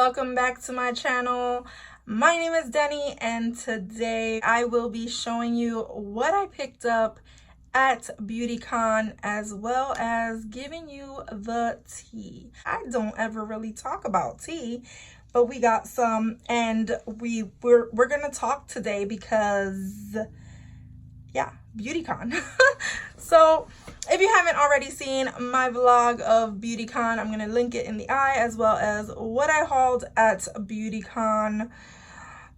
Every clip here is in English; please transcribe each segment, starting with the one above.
welcome back to my channel. My name is Deni, and today I will be showing you what I picked up at Beautycon, as well as giving you the tea. I don't ever really talk about tea, but we got some, and we're gonna talk today because yeah, Beautycon. So if you haven't already seen my vlog of Beautycon, I'm gonna link it in the eye, as well as what I hauled at Beautycon.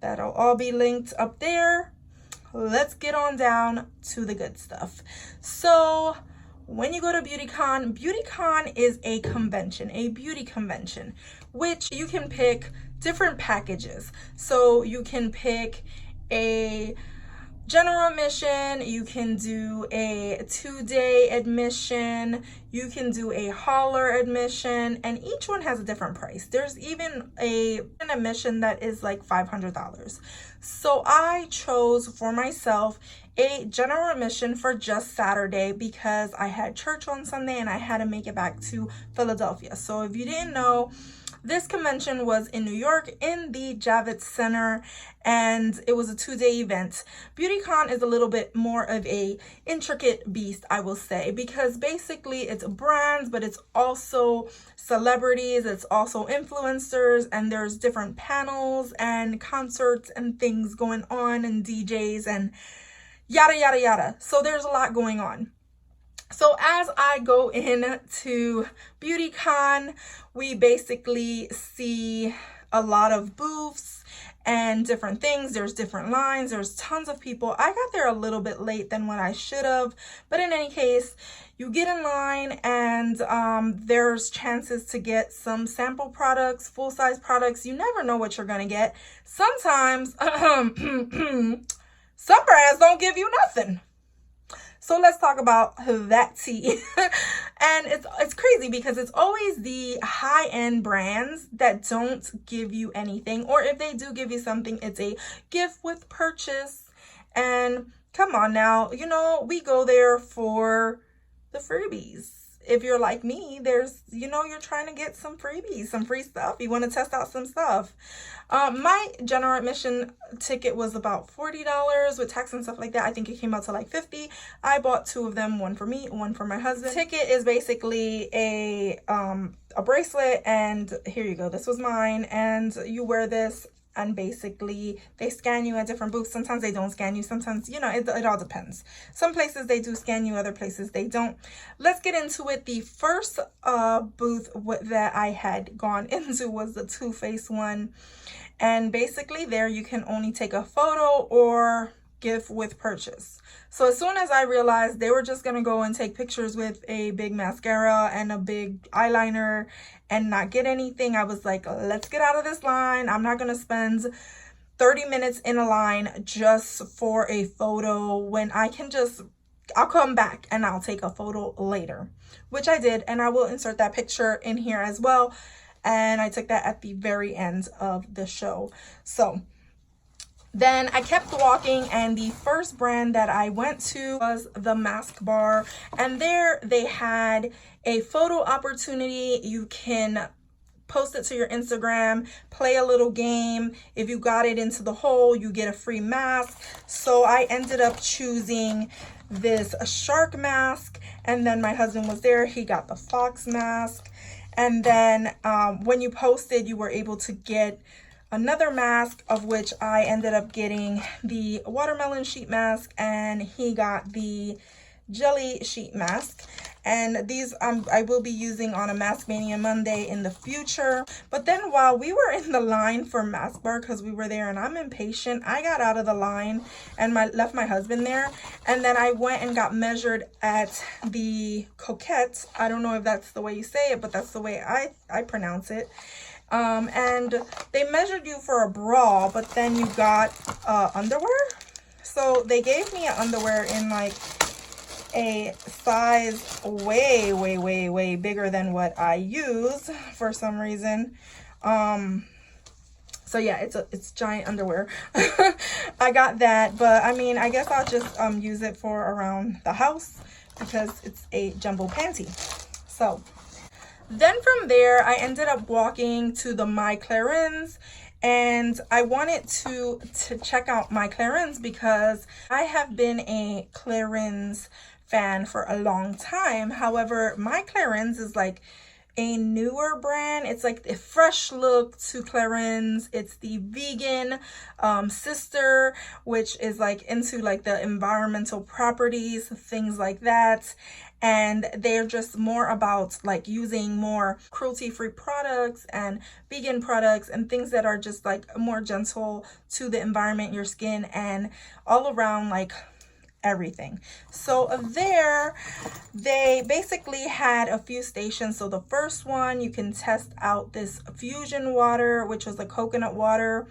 That'll all be linked up there. Let's get on down to the good stuff. So when you go to Beautycon, Beautycon is a convention, a beauty convention, which you can pick different packages. So you can pick a general admission, you can do a 2-day admission, you can do a hauler admission, and each one has a different price. There's even an admission that is like $500. So I chose for myself a general admission for just Saturday because I had church on Sunday and I had to make it back to Philadelphia. So if you didn't know, this convention was in New York in the Javits Center, and it was a 2-day event. Beautycon is a little bit more of a intricate beast, I will say, because basically it's brands, but it's also celebrities, it's also influencers, and there's different panels and concerts and things going on and DJs and yada, yada, yada. So there's a lot going on. So as I go into Beautycon, we basically see a lot of booths and different things. There's different lines. There's tons of people. I got there a little bit late than what I should have. But in any case, you get in line and there's chances to get some sample products, full-size products. You never know what you're going to get. Sometimes some brands don't give you nothing. So let's talk about that tea. And it's crazy because it's always the high-end brands that don't give you anything. Or if they do give you something, it's a gift with purchase. And come on now, you know, we go there for the freebies. If you're like me, there's, you know, you're trying to get some freebies, some free stuff. You want to test out some stuff. My general admission ticket was about $40 with tax and stuff like that. I think it came out to like $50. I bought 2 of them, one for me, one for my husband. Ticket is basically a bracelet, and here you go. This was mine, and you wear this. And basically, they scan you at different booths. Sometimes they don't scan you. Sometimes, you know, it all depends. Some places they do scan you. Other places they don't. Let's get into it. The first booth that I had gone into was the Too Faced one. And basically there you can only take a photo or gift with purchase. So as soon as I realized they were just going to go and take pictures with a big mascara and a big eyeliner and not get anything, I was like, let's get out of this line. I'm not going to spend 30 minutes in a line just for a photo when I can just, I'll come back and I'll take a photo later, which I did. And I will insert that picture in here as well. And I took that at the very end of the show. So then I kept walking, and the first brand that I went to was the Mask Bar. And there they had a photo opportunity. You can post it to your Instagram, play a little game. If you got it into the hole, you get a free mask. So I ended up choosing this shark mask. And then my husband was there. He got the fox mask. And then when you posted, you were able to get another mask, of which I ended up getting the watermelon sheet mask, and he got the jelly sheet mask. And these I will be using on a Mask Mania Monday in the future. But then while we were in the line for Mask Bar, because we were there and I'm impatient, I got out of the line and left my husband there. And then I went and got measured at the Coquette. I don't know if that's the way you say it, but that's the way I pronounce it. And they measured you for a bra, but then you got underwear. So they gave me an underwear in like a size way bigger than what I use for some reason. So yeah, it's giant underwear. I got that, but I mean, I guess I'll just use it for around the house because it's a jumbo panty. So Then from there, I ended up walking to the My Clarins, and I wanted to check out My Clarins because I have been a Clarins fan for a long time. However, My Clarins is like a newer brand. It's like a fresh look to Clarins. It's the vegan sister, which is like into like the environmental properties, things like that. And they're just more about like using more cruelty-free products and vegan products and things that are just like more gentle to the environment, your skin, and all around like everything. So there they basically had a few stations. So the first one, you can test out this fusion water, which was the coconut water.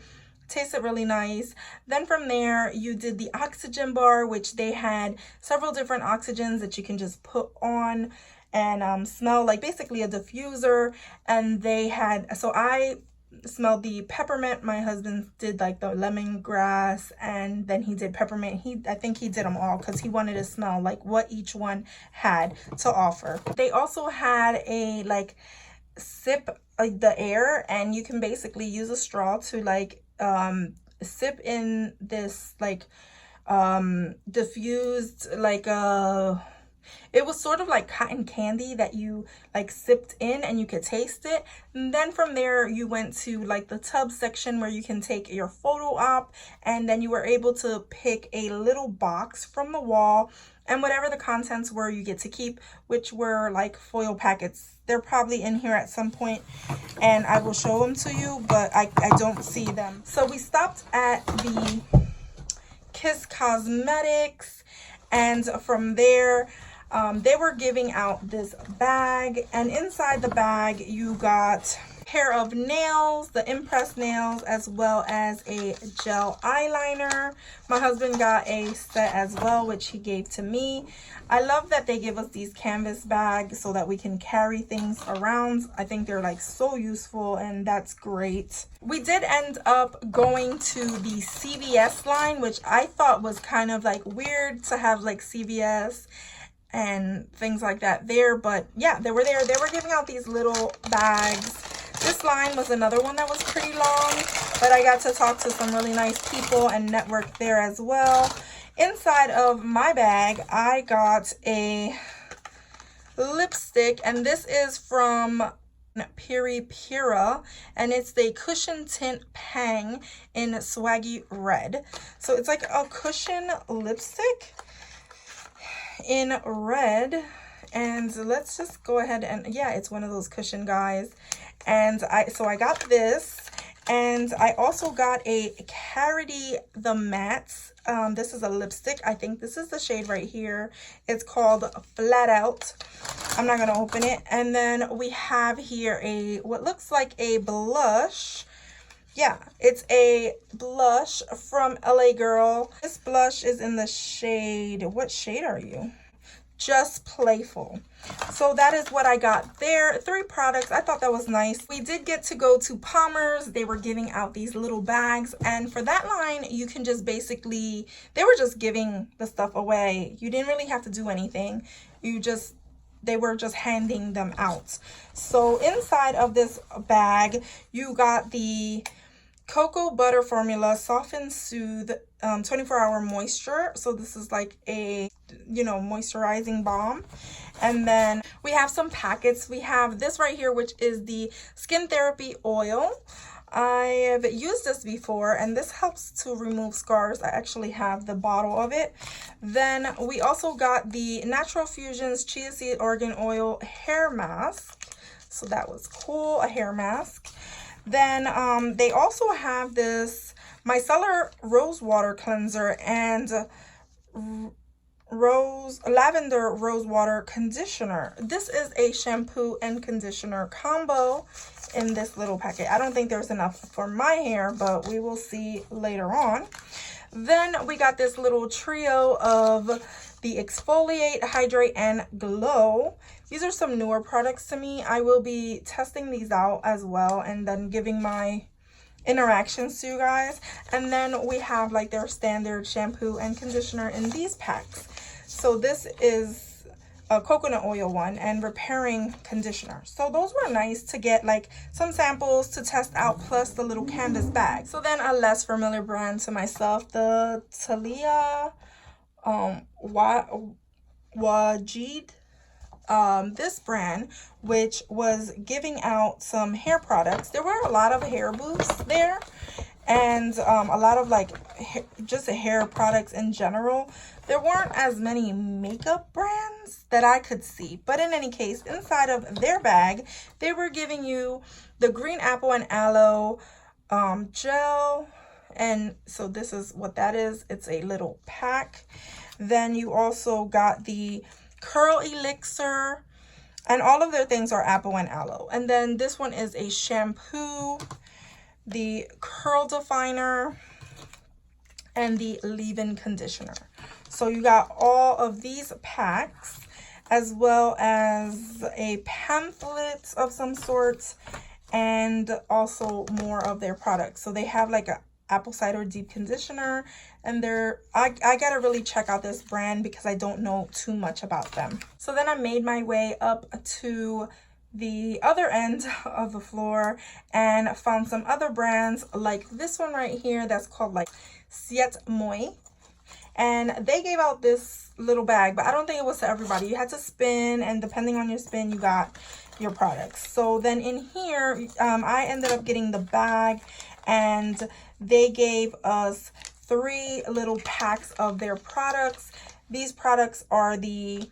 Tasted really nice. Then from there, you did the oxygen bar, which they had several different oxygens that you can just put on and smell, like basically a diffuser. And they had, so I smelled the peppermint. My husband did like the lemongrass, and then he did peppermint. I think he did them all because he wanted to smell like what each one had to offer. They also had a like sip like the air, and you can basically use a straw to like sip in this like diffused like it was sort of like cotton candy that you like sipped in and you could taste it. And then from there you went to like the tub section where you can take your photo op, and then you were able to pick a little box from the wall, and whatever the contents were you get to keep, which were like foil packets. They're probably in here at some point and I will show them to you, but I don't see them. So we stopped at the Kiss Cosmetics, and from there they were giving out this bag, and inside the bag you got a pair of nails, the impressed nails, as well as a gel eyeliner. My husband got a set as well, which he gave to me. I love that they give us these canvas bags so that we can carry things around. I think they're like so useful, and that's great. We did end up going to the CVS line, which I thought was kind of like weird to have like CVS and things like that there, but yeah, they were there. They were giving out these little bags. This line was another one that was pretty long, but I got to talk to some really nice people and network there as well. Inside of my bag, I got a lipstick, and this is from Piri Pira, and it's the Cushion Tint Pang in Swaggy Red. So it's like a cushion lipstick in red, and let's just go ahead and yeah, it's one of those cushion guys. And so I got this, and I also got a Carity the Mattes. This is a lipstick. I think this is the shade right here. It's called Flat Out. I'm not gonna open it. And then we have here a what looks like a blush. Yeah, it's a blush from LA Girl. This blush is in the shade, what shade are you? Just Playful. So that is what I got there. 3 products. I thought that was nice. We did get to go to Palmer's. They were giving out these little bags, and for that line you can just basically, they were just giving the stuff away. You didn't really have to do anything. They were just handing them out. So inside of this bag you got the Cocoa Butter Formula Soft and Soothe 24-hour moisture. So this is like a, you know, moisturizing balm. And then we have some packets. We have this right here, which is the Skin Therapy Oil. I have used this before, and this helps to remove scars. I actually have the bottle of it. Then we also got the Natural Fusions Chia Seed Organ Oil Hair Mask. So that was cool, a hair mask. Then they also have this micellar rose water cleanser and lavender rose water conditioner. This is a shampoo and conditioner combo in this little packet. I don't think there's enough for my hair, but we will see later on. Then we got this little trio of the Exfoliate, Hydrate, and Glow. These are some newer products to me. I will be testing these out as well and then giving my interactions to you guys. And then we have like their standard shampoo and conditioner in these packs. So this is a coconut oil one, and repairing conditioner. So those were nice to get like some samples to test out, plus the little canvas bag. So then a less familiar brand to myself, the Talia Wajid. This brand, which was giving out some hair products. There were a lot of hair booths there, and a lot of like just hair products in general. There weren't as many makeup brands that I could see, but in any case, inside of their bag, they were giving you the green apple and aloe gel. And so this is what that is. It's a little pack. Then you also got the curl elixir, and all of their things are apple and aloe. And then this one is a shampoo, the curl definer, and the leave-in conditioner. So you got all of these packs, as well as a pamphlet of some sorts, and also more of their products. So they have like a apple cider deep conditioner, and I gotta really check out this brand because I don't know too much about them. So then I made my way up to the other end of the floor and found some other brands like this one right here that's called like Siet Moi, and they gave out this little bag, but I don't think it was to everybody. You had to spin, and depending on your spin, you got your products. So then in here, I ended up getting the bag, and they gave us 3 little packs of their products. These products are the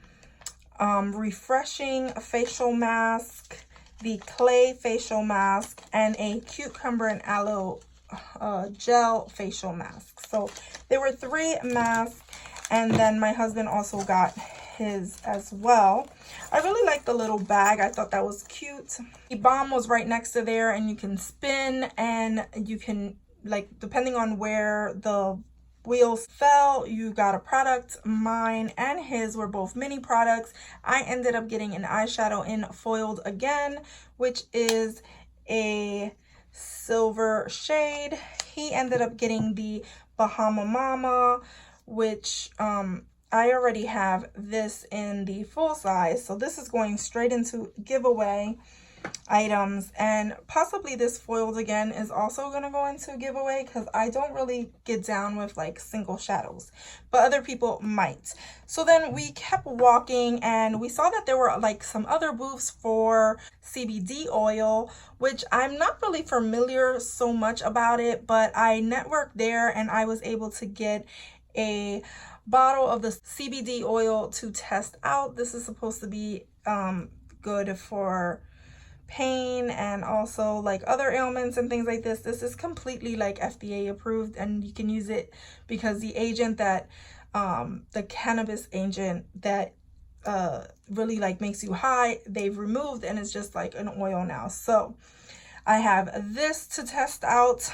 refreshing facial mask, the clay facial mask, and a cucumber and aloe gel facial mask. So there were 3 masks, and then my husband also got his as well. I really like the little bag. I thought that was cute. The balm was right next to there, and you can spin, and you can, like, depending on where the wheels fell, you got a product. Mine and his were both mini products. I ended up getting an eyeshadow in Foiled Again, which is a silver shade. He ended up getting the Bahama Mama, which I already have this in the full size, so this is going straight into giveaway items, and possibly this Foiled Again is also going to go into giveaway because I don't really get down with like single shadows, but other people might. So then we kept walking, and we saw that there were like some other booths for CBD oil, which I'm not really familiar so much about it, but I networked there and I was able to get a bottle of the CBD oil to test out. This is supposed to be good for pain and also like other ailments and things like this. This is completely like FDA approved, and you can use it because the agent that the cannabis agent that really like makes you high, they've removed, and it's just like an oil now. So I have this to test out.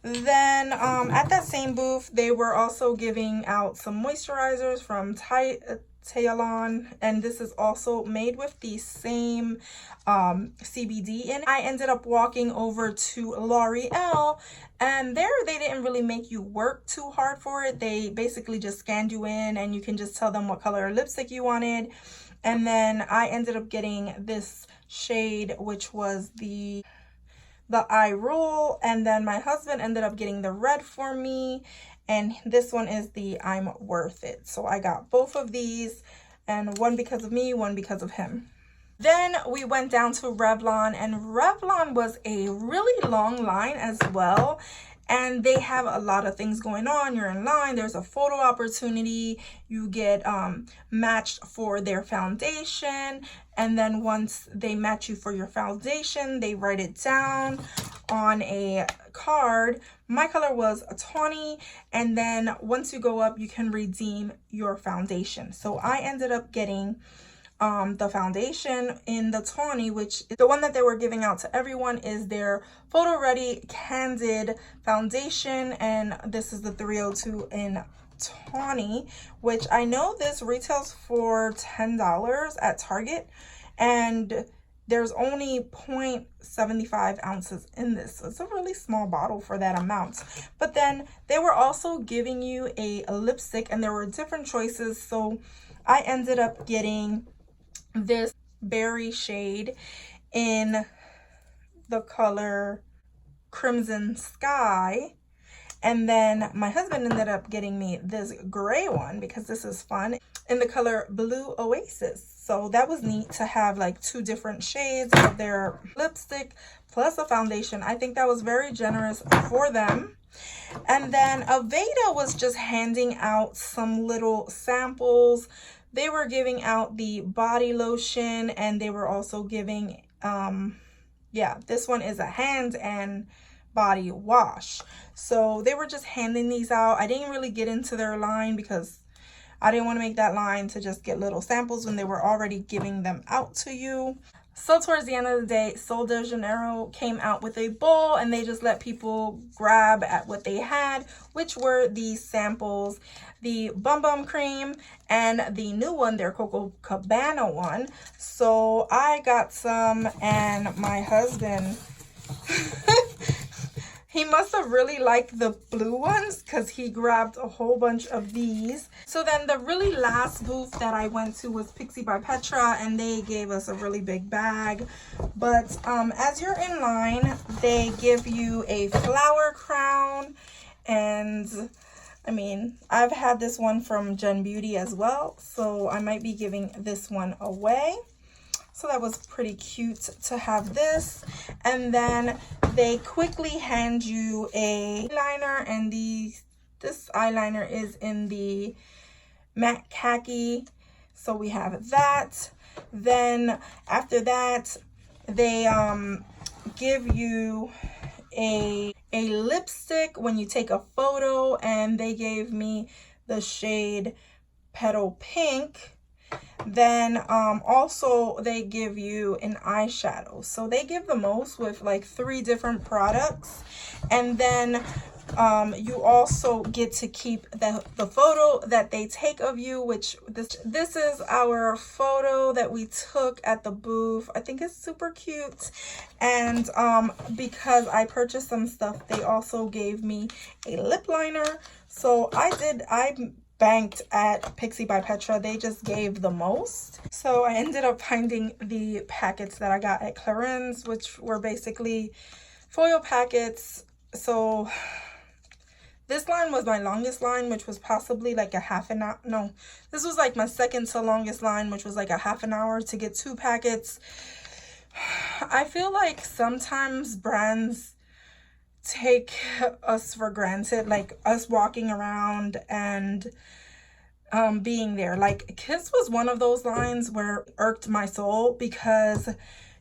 Then at that same booth, they were also giving out some moisturizers from Tailon, and this is also made with the same CBD in. I ended up walking over to L'Oreal, and there they didn't really make you work too hard for it. They basically just scanned you in, and you can just tell them what color lipstick you wanted. And then I ended up getting this shade, which was the Eye Roll, and then my husband ended up getting the red for me, and this one is the I'm Worth It. So I got both of these, and one because of me, one because of him. Then we went down to Revlon, and Revlon was a really long line as well, and they have a lot of things going on. You're in line, there's a photo opportunity, you get matched for their foundation, and then once they match you for your foundation, they write it down on a card. My color was a tawny, and then once you go up, you can redeem your foundation. So I ended up getting the foundation in the tawny, which the one that they were giving out to everyone is their Photo Ready Candid Foundation, and this is the 302 in tawny, which I know this retails for $10 at Target, and there's only 0.75 ounces in this, so it's a really small bottle for that amount. But then they were also giving you a lipstick, and there were different choices. So I ended up getting this berry shade in the color Crimson Sky. And then my husband ended up getting me this gray one because this is fun in the color Blue Oasis. So that was neat to have like 2 different shades of their lipstick plus a foundation. I think that was very generous for them. And then Aveda was just handing out some little samples. They were giving out the body lotion, and they were also giving, yeah, this one is a hand and body wash. So they were just handing these out. I didn't really get into their line because I didn't want to make that line to just get little samples when they were already giving them out to you. So towards the end of the day, Sol de Janeiro came out with a bowl, and they just let people grab at what they had, which were these samples, the Bum Bum Cream and the new one, their Coco Cabana one. So I got some, and my husband he must have really liked the blue ones because he grabbed a whole bunch of these. So then the really last booth that I went to was Pixie by Petra, and they gave us a really big bag. But as you're in line, they give you a flower crown. And I mean, I've had this one from Gen Beauty as well, so I might be giving this one away. So that was pretty cute to have this. And then they quickly hand you a eyeliner, and this eyeliner is in the matte khaki. So we have that. Then after that, they give you a lipstick when you take a photo, and they gave me the shade Petal Pink. Then also they give you an eyeshadow. So they give the most with like 3 different products. And then you also get to keep the photo that they take of you, which this is our photo that we took at the booth. I think it's super cute. And because I purchased some stuff, they also gave me a lip liner. So I banked at Pixie by Petra. They just gave the most. So I ended up finding the packets that I got at Clarins, which were basically foil packets. So this line was my longest line, which was possibly like a half an hour. No, this was like my second to longest line, which was like a half an hour to get 2 packets. I feel like sometimes brands take us for granted, like us walking around and being there. Like Kiss was one of those lines where it irked my soul because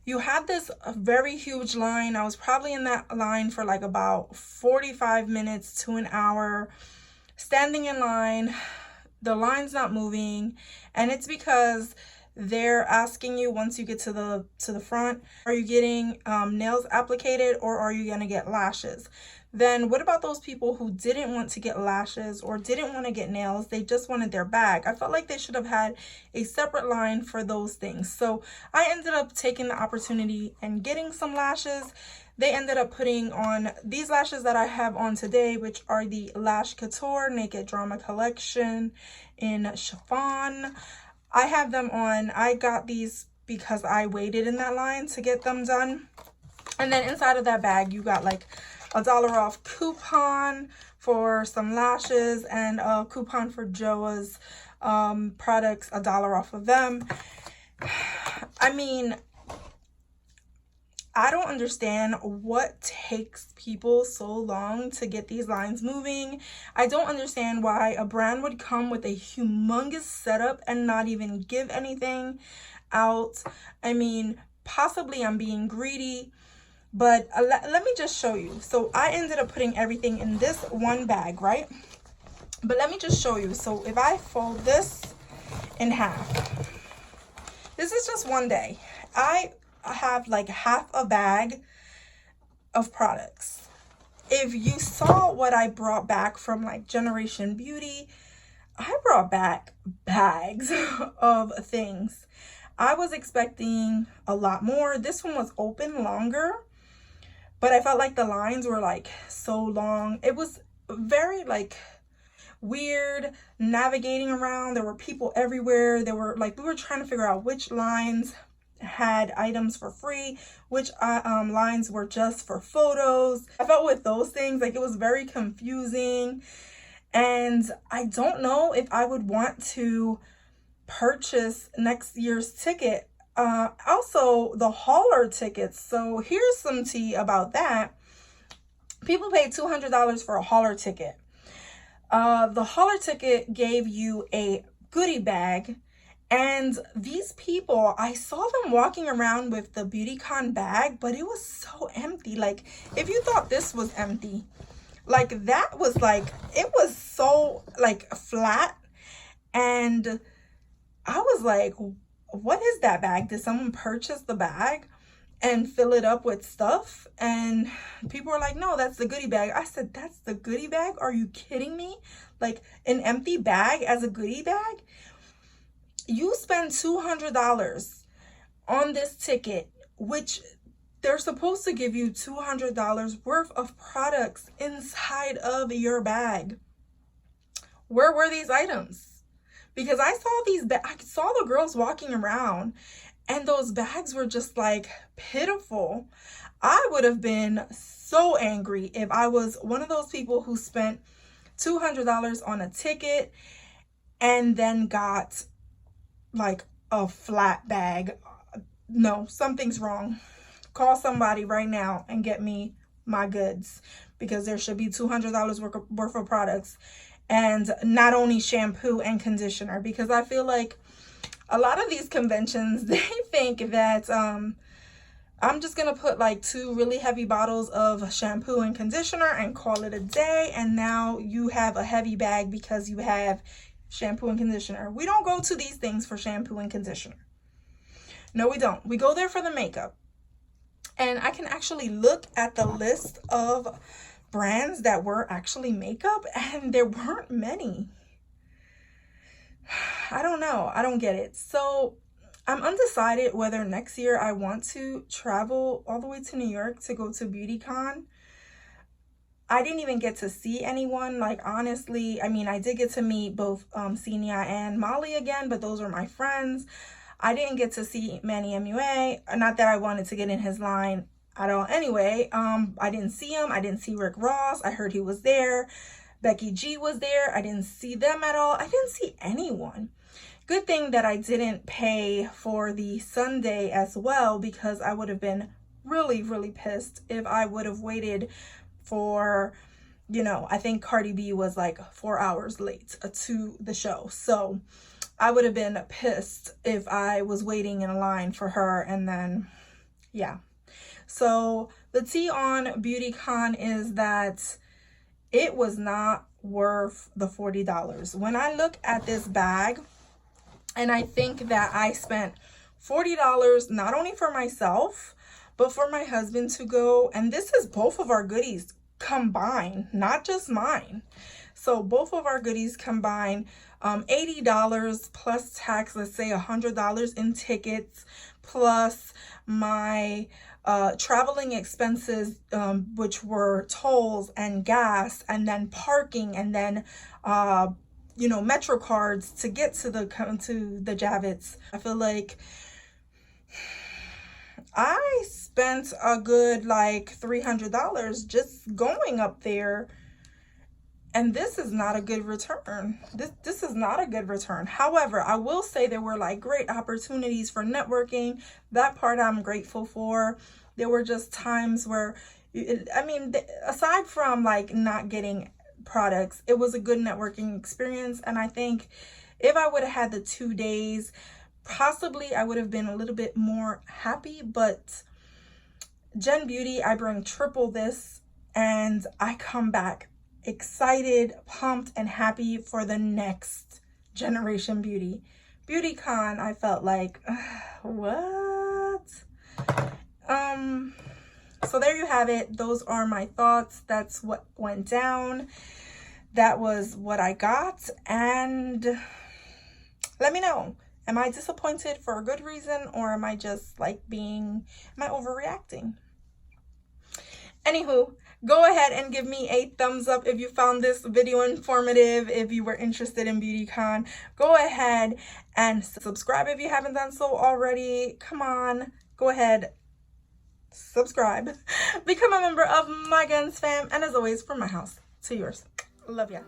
you had this very huge line. I was probably in that line for like about 45 minutes to an hour, standing in line. The line's not moving, and it's because they're asking you once you get to the front, are you getting nails applicated or are you gonna get lashes? Then what about those people who didn't want to get lashes or didn't want to get nails? They just wanted their bag. I felt like they should have had a separate line for those things. So I ended up taking the opportunity and getting some lashes. They ended up putting on these lashes that I have on today, which are the Lash Couture Naked Drama Collection in chiffon. I have them on. I got these because I waited in that line to get them done. And then inside of that bag, you got like $1 off coupon for some lashes and a coupon for Joa's products, $1 off of them. I mean, I don't understand what takes people so long to get these lines moving. I don't understand why a brand would come with a humongous setup and not even give anything out. I mean, possibly I'm being greedy, but let me just show you. So I ended up putting everything in this one bag, right? But let me just show you. So if I fold this in half, this is just one day. I have like half a bag of products. If you saw what I brought back from like Generation Beauty, I brought back bags of things. I was expecting a lot more. This one was open longer, but I felt like the lines were like so long. It was very like, weird navigating around. There were people everywhere. There were like, we were trying to figure out which lines had items for free, which lines were just for photos. I felt with those things like it was very confusing, and I don't know if I would want to purchase next year's ticket. Also the hauler tickets. So here's some tea about that. People paid $200 for a hauler ticket. The hauler ticket gave you a goodie bag, and these people, I saw them walking around with the Beautycon bag, but it was so empty. Like, if you thought this was empty, like that was like, it was so like flat, and I was like, what is that bag? Did someone purchase the bag and fill it up with stuff? And people were like, no, that's the goodie bag. I said, that's the goodie bag? Are you kidding me? Like, an empty bag as a goodie bag? You spend $200 on this ticket, which they're supposed to give you $200 worth of products inside of your bag. Where were these items? Because I saw the girls walking around, and those bags were just like pitiful. I would have been so angry if I was one of those people who spent $200 on a ticket and then got like a flat bag. No, something's wrong. Call somebody right now and get me my goods, because there should be $200 worth of products, and not only shampoo and conditioner, because I feel like a lot of these conventions, they think that I'm just gonna put like 2 really heavy bottles of shampoo and conditioner and call it a day, and now you have a heavy bag because you have shampoo and conditioner. We don't go to these things for shampoo and conditioner. No, we don't. We go there for the makeup. And I can actually look at the list of brands that were actually makeup, and there weren't many. I don't know. I don't get it. So I'm undecided whether next year I want to travel all the way to New York to go to Beautycon. I didn't even get to see anyone. Like, honestly, I mean, I did get to meet both Senia and Molly again, but those are my friends. I didn't get to see Manny MUA. Not that I wanted to get in his line at all. Anyway, I didn't see him. I didn't see Rick Ross. I heard he was there. Becky G was there. I didn't see them at all. I didn't see anyone. Good thing that I didn't pay for the Sunday as well, because I would have been really, really pissed if I would have waited for, you know, I think Cardi B was like 4 hours late to the show. So I would have been pissed if I was waiting in a line for her. And then, yeah. So the tea on Beautycon is that it was not worth the $40. When I look at this bag, and I think that I spent $40 not only for myself, but for my husband to go. And this is both of our goodies combined, not just mine. So both of our goodies combined, $80 plus tax, let's say $100 in tickets, plus my traveling expenses, which were tolls and gas, and then parking, and then you know, Metro cards to get to the Javits. I feel like I spent a good like $300 just going up there, and this is not a good return. This is not a good return. However, I will say there were like great opportunities for networking. That part I'm grateful for. There were just times where, I mean, aside from like not getting products, it was a good networking experience. And I think if I would have had the 2 days, possibly I would have been a little bit more happy. But Gen Beauty, I bring triple this, and I come back excited, pumped, and happy for the next generation beauty. Beautycon, I felt like, what? So there you have it. Those are my thoughts. That's what went down. That was what I got. And let me know. Am I disappointed for a good reason, or am I just like am I overreacting? Anywho, go ahead and give me a thumbs up if you found this video informative. If you were interested in Beautycon, go ahead and subscribe if you haven't done so already. Come on, go ahead, subscribe, become a member of my GonzFam, and as always, from my house to yours. Love ya.